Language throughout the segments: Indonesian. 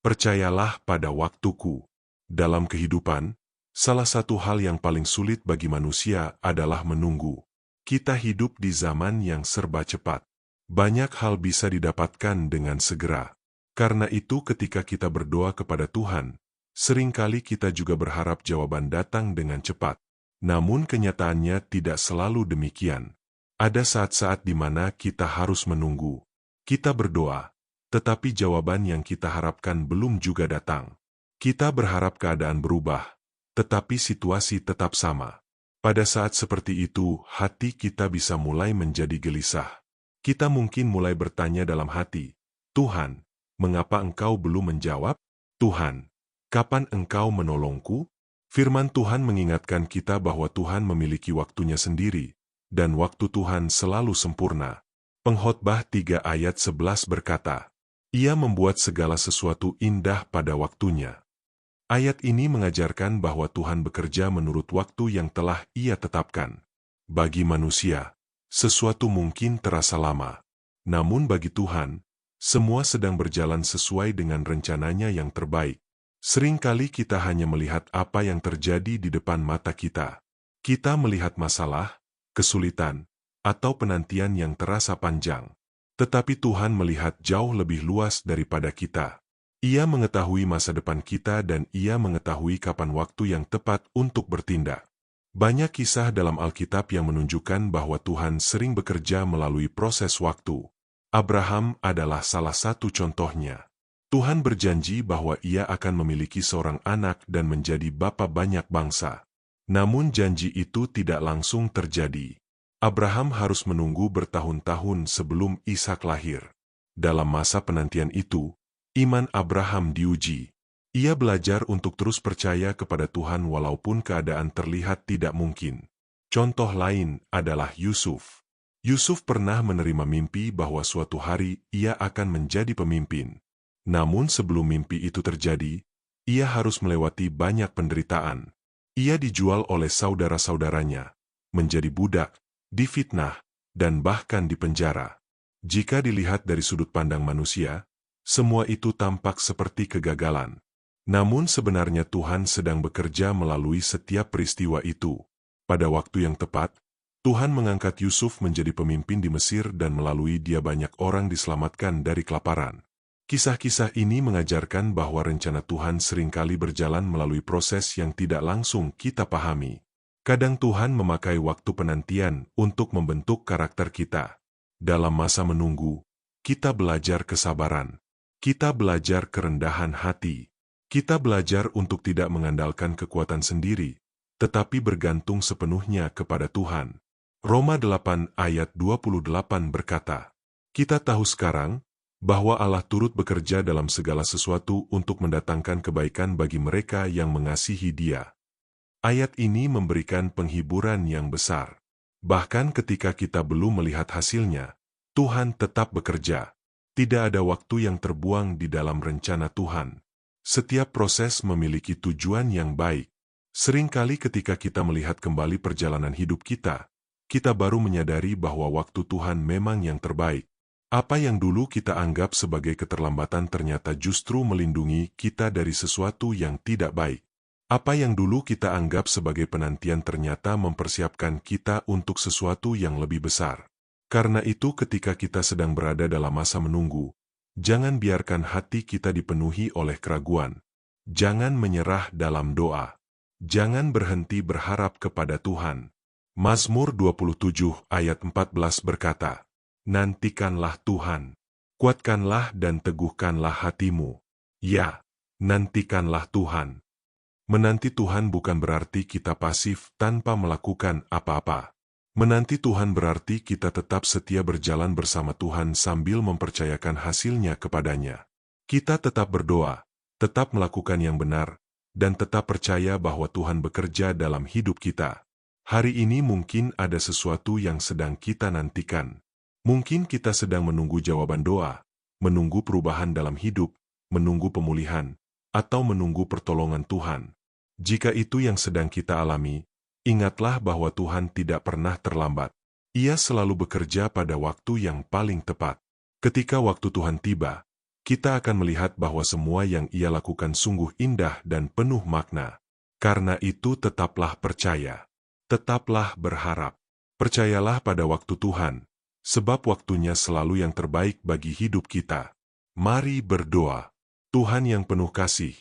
Percayalah pada waktuku. Dalam kehidupan, salah satu hal yang paling sulit bagi manusia adalah menunggu. Kita hidup di zaman yang serba cepat. Banyak hal bisa didapatkan dengan segera. Karena itu ketika kita berdoa kepada Tuhan, seringkali kita juga berharap jawaban datang dengan cepat. Namun kenyataannya tidak selalu demikian. Ada saat-saat di mana kita harus menunggu. Kita berdoa, tetapi jawaban yang kita harapkan belum juga datang. Kita berharap keadaan berubah, tetapi situasi tetap sama. Pada saat seperti itu, hati kita bisa mulai menjadi gelisah. Kita mungkin mulai bertanya dalam hati, Tuhan, mengapa Engkau belum menjawab? Tuhan, kapan Engkau menolongku? Firman Tuhan mengingatkan kita bahwa Tuhan memiliki waktunya sendiri, dan waktu Tuhan selalu sempurna. Pengkhotbah 3 ayat 11 berkata, Ia membuat segala sesuatu indah pada waktunya. Ayat ini mengajarkan bahwa Tuhan bekerja menurut waktu yang telah Ia tetapkan. Bagi manusia, sesuatu mungkin terasa lama. Namun bagi Tuhan, semua sedang berjalan sesuai dengan rencananya yang terbaik. Seringkali kita hanya melihat apa yang terjadi di depan mata kita. Kita melihat masalah, kesulitan, atau penantian yang terasa panjang. Tetapi Tuhan melihat jauh lebih luas daripada kita. Ia mengetahui masa depan kita dan Ia mengetahui kapan waktu yang tepat untuk bertindak. Banyak kisah dalam Alkitab yang menunjukkan bahwa Tuhan sering bekerja melalui proses waktu. Abraham adalah salah satu contohnya. Tuhan berjanji bahwa Ia akan memiliki seorang anak dan menjadi bapa banyak bangsa. Namun janji itu tidak langsung terjadi. Abraham harus menunggu bertahun-tahun sebelum Ishak lahir. Dalam masa penantian itu, iman Abraham diuji. Ia belajar untuk terus percaya kepada Tuhan walaupun keadaan terlihat tidak mungkin. Contoh lain adalah Yusuf. Yusuf pernah menerima mimpi bahwa suatu hari ia akan menjadi pemimpin. Namun sebelum mimpi itu terjadi, ia harus melewati banyak penderitaan. Ia dijual oleh saudara-saudaranya, menjadi budak, difitnah, dan bahkan dipenjara. Jika dilihat dari sudut pandang manusia, semua itu tampak seperti kegagalan. Namun sebenarnya Tuhan sedang bekerja melalui setiap peristiwa itu. Pada waktu yang tepat, Tuhan mengangkat Yusuf menjadi pemimpin di Mesir dan melalui dia banyak orang diselamatkan dari kelaparan. Kisah-kisah ini mengajarkan bahwa rencana Tuhan seringkali berjalan melalui proses yang tidak langsung kita pahami. Kadang Tuhan memakai waktu penantian untuk membentuk karakter kita. Dalam masa menunggu, kita belajar kesabaran. Kita belajar kerendahan hati. Kita belajar untuk tidak mengandalkan kekuatan sendiri, tetapi bergantung sepenuhnya kepada Tuhan. Roma 8 ayat 28 berkata, Kita tahu sekarang, bahwa Allah turut bekerja dalam segala sesuatu untuk mendatangkan kebaikan bagi mereka yang mengasihi Dia. Ayat ini memberikan penghiburan yang besar. Bahkan ketika kita belum melihat hasilnya, Tuhan tetap bekerja. Tidak ada waktu yang terbuang di dalam rencana Tuhan. Setiap proses memiliki tujuan yang baik. Seringkali ketika kita melihat kembali perjalanan hidup kita baru menyadari bahwa waktu Tuhan memang yang terbaik. Apa yang dulu kita anggap sebagai keterlambatan ternyata justru melindungi kita dari sesuatu yang tidak baik. Apa yang dulu kita anggap sebagai penantian ternyata mempersiapkan kita untuk sesuatu yang lebih besar. Karena itu ketika kita sedang berada dalam masa menunggu, jangan biarkan hati kita dipenuhi oleh keraguan. Jangan menyerah dalam doa. Jangan berhenti berharap kepada Tuhan. Mazmur 27 ayat 14 berkata, Nantikanlah Tuhan, kuatkanlah dan teguhkanlah hatimu. Ya, nantikanlah Tuhan. Menanti Tuhan bukan berarti kita pasif tanpa melakukan apa-apa. Menanti Tuhan berarti kita tetap setia berjalan bersama Tuhan sambil mempercayakan hasilnya kepadanya. Kita tetap berdoa, tetap melakukan yang benar, dan tetap percaya bahwa Tuhan bekerja dalam hidup kita. Hari ini mungkin ada sesuatu yang sedang kita nantikan. Mungkin kita sedang menunggu jawaban doa, menunggu perubahan dalam hidup, menunggu pemulihan, atau menunggu pertolongan Tuhan. Jika itu yang sedang kita alami, ingatlah bahwa Tuhan tidak pernah terlambat. Ia selalu bekerja pada waktu yang paling tepat. Ketika waktu Tuhan tiba, kita akan melihat bahwa semua yang Ia lakukan sungguh indah dan penuh makna. Karena itu tetaplah percaya. Tetaplah berharap. Percayalah pada waktu Tuhan, sebab waktunya selalu yang terbaik bagi hidup kita. Mari berdoa. Tuhan yang penuh kasih,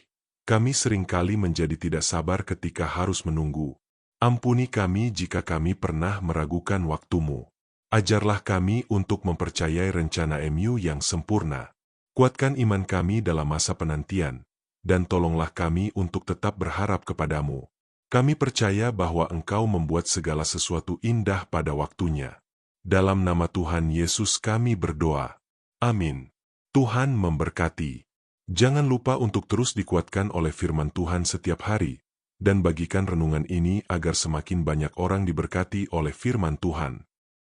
kami seringkali menjadi tidak sabar ketika harus menunggu. Ampuni kami jika kami pernah meragukan waktu-Mu. Ajarlah kami untuk mempercayai rencana MU yang sempurna. Kuatkan iman kami dalam masa penantian, dan tolonglah kami untuk tetap berharap kepadamu. Kami percaya bahwa Engkau membuat segala sesuatu indah pada waktunya. Dalam nama Tuhan Yesus kami berdoa. Amin. Tuhan memberkati. Jangan lupa untuk terus dikuatkan oleh firman Tuhan setiap hari, dan bagikan renungan ini agar semakin banyak orang diberkati oleh firman Tuhan.